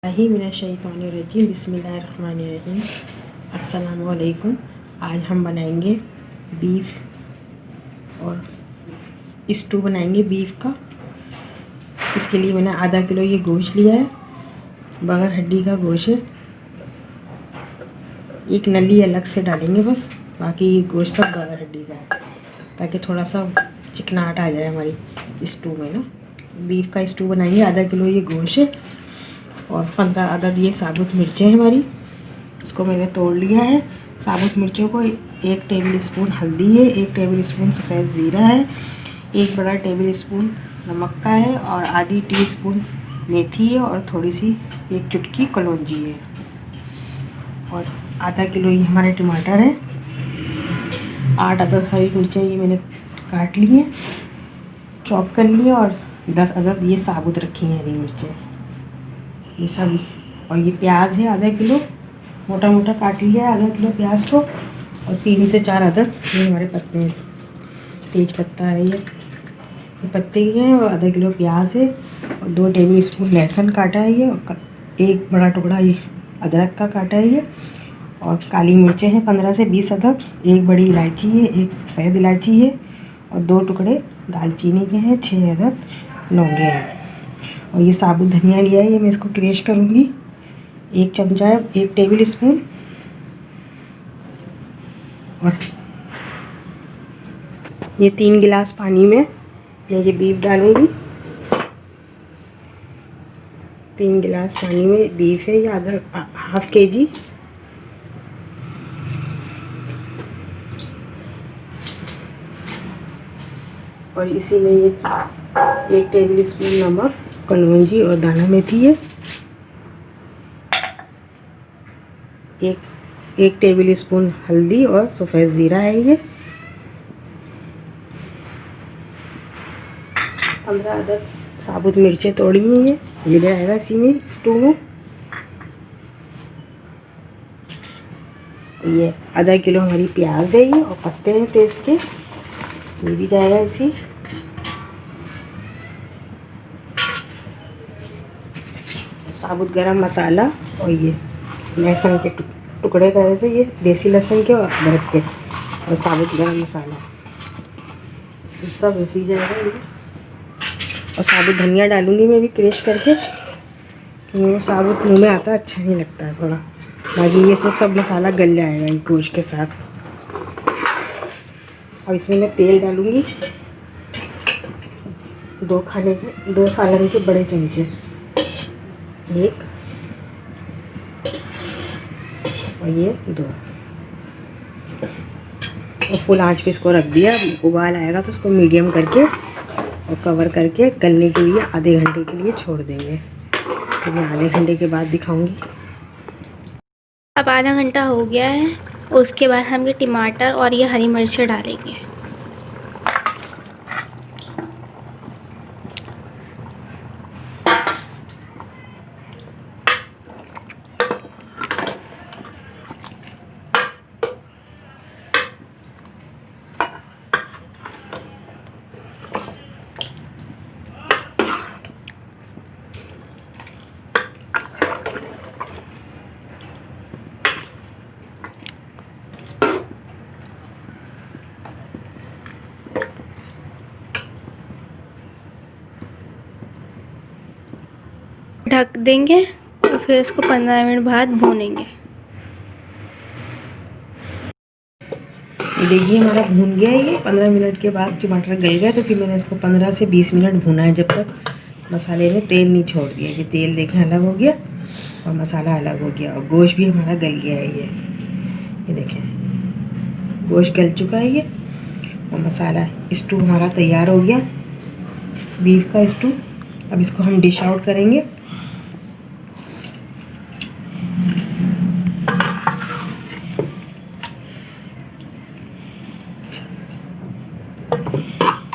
मिनश्शैतानिर्रजीम बिस्मिल्लाहिर्रहमानिर्रहीम। अस्सलाम वालेकुम। आज हम बनाएंगे बीफ और स्टू बनाएंगे बीफ का। इसके लिए मैंने आधा किलो ये गोश्त लिया है, बगैर हड्डी का गोश्त है। एक नली अलग से डालेंगे बस, बाकी गोश्त सब बगैर हड्डी का है, ताकि थोड़ा सा चिकनाहट आ जाए हमारी स्टू में ना। बीफ का स्टू बनाएंगे। आधा किलो ये गोश्त है और 15 अदद ये साबुत मिर्चें हैं हमारी, इसको मैंने तोड़ लिया है। साबुत मिर्चों को 1 टेबल स्पून हल्दी है, 1 टेबल स्पून सफ़ेद ज़ीरा है, 1 बड़ा टेबल स्पून नमक का है और आधी टीस्पून मेथी है और थोड़ी सी 1 चुटकी कलौंजी है। और आधा किलो ये हमारे टमाटर है, 8 अदद हरी मिर्चें ये मैंने काट ली हैं, चॉप कर ली है, और 10 अदद ये साबुत रखी हैं हरी मिर्चें ये सब। और ये प्याज है आधा किलो, मोटा मोटा काट लिया है आधा किलो प्याज को। और 3 से 4 अदद ये हमारे पत्ते हैं, तेज पत्ता है ये पत्ते ही हैं। और आधा किलो प्याज है और 2 टेबल स्पून लहसुन काटा है ये, और 1 बड़ा टुकड़ा ये अदरक का काटा है ये। और काली मिर्चें हैं 15 से 20 अदद, 1 बड़ी इलायची है, 1 सफ़ेद इलायची है और 2 टुकड़े दालचीनी के हैं, 6 अदद लौंगे हैं। और ये साबुत धनिया लिया है, ये मैं इसको क्रश करूँगी। 1 चमचा है, 1 टेबल स्पून। और ये 3 गिलास पानी में मैं ये बीफ डालूँगी। 3 गिलास पानी में बीफ है, ये हाफ केजी। और इसी में ये 1 टेबल स्पून नमक, कलौंजी और दाना मेथी है, 1 टेबल स्पून हल्दी और सफ़ेद ज़ीरा है ये, 15 अदद साबुत मिर्चें तोड़ी हैं ये जाएगा इसी में स्टू में। ये आधा किलो हमारी प्याज है ये, और पत्ते हैं तेज के, ये भी जाएगा इसी। साबुत गरम मसाला और ये लहसुन के टुकड़े करे थे, ये देसी लहसुन के और अदरक के, और साबुत गरम मसाला ये सब ऐसे ही जाएगा ये। और साबुत धनिया डालूंगी मैं भी क्रश करके, क्योंकि वो साबुत मुंह में आता अच्छा नहीं लगता है थोड़ा, बाकी ये सब मसाला गल जाएगा ये गोश्त के साथ। और इसमें मैं तेल डालूंगी 2 सालन के बड़े चमचे, 1 और ये 2। और फुल आंच पे इसको रख दिया। उबाल आएगा तो इसको मीडियम करके और कवर करके गलने के लिए आधे घंटे के लिए छोड़ देंगे। तो मैं आधे घंटे के बाद दिखाऊंगी। अब आधा घंटा हो गया है और उसके बाद हम ये टमाटर और ये हरी मिर्चें डालेंगे। ढक देंगे और फिर इसको 15 मिनट बाद भूनेंगे। देखिए हमारा भून गया है ये। 15 मिनट के बाद टमाटर गल गया, तो फिर मैंने इसको 15 से 20 मिनट भूना है, जब तक मसाले ने तेल नहीं छोड़ दिया। ये तेल देखें अलग हो गया और मसाला अलग हो गया, और गोश्त भी हमारा गल गया है ये देखें, गोश्त गल चुका है ये, और मसाला स्टू हमारा तैयार हो गया, बीफ का स्टू। अब इसको हम डिश आउट करेंगे।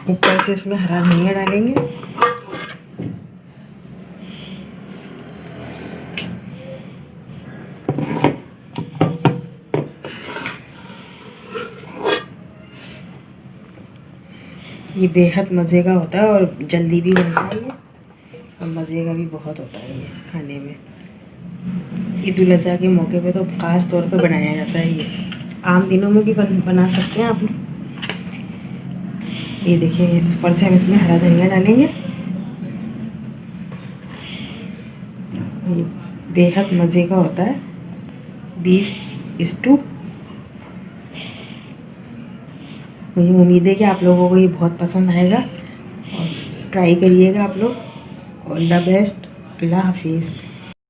ऊपर से इसमें हरा धनिया डालेंगे, ये बेहद मज़े का होता है और जल्दी भी बनता है ये, और मज़े का भी बहुत होता है ये खाने में। ईद उल अज़हा के मौके पे तो ख़ास तौर पे बनाया जाता है ये। आम दिनों में भी बना सकते हैं आप लोग। ये देखिए, ऊपर से हम इसमें हरा धनिया डालेंगे। ये बेहद मज़े का होता है बीफ स्टू। मुझे उम्मीद है कि आप लोगों को ये बहुत पसंद आएगा और ट्राई करिएगा आप लोग। All the best. अल्लाह हाफिज़।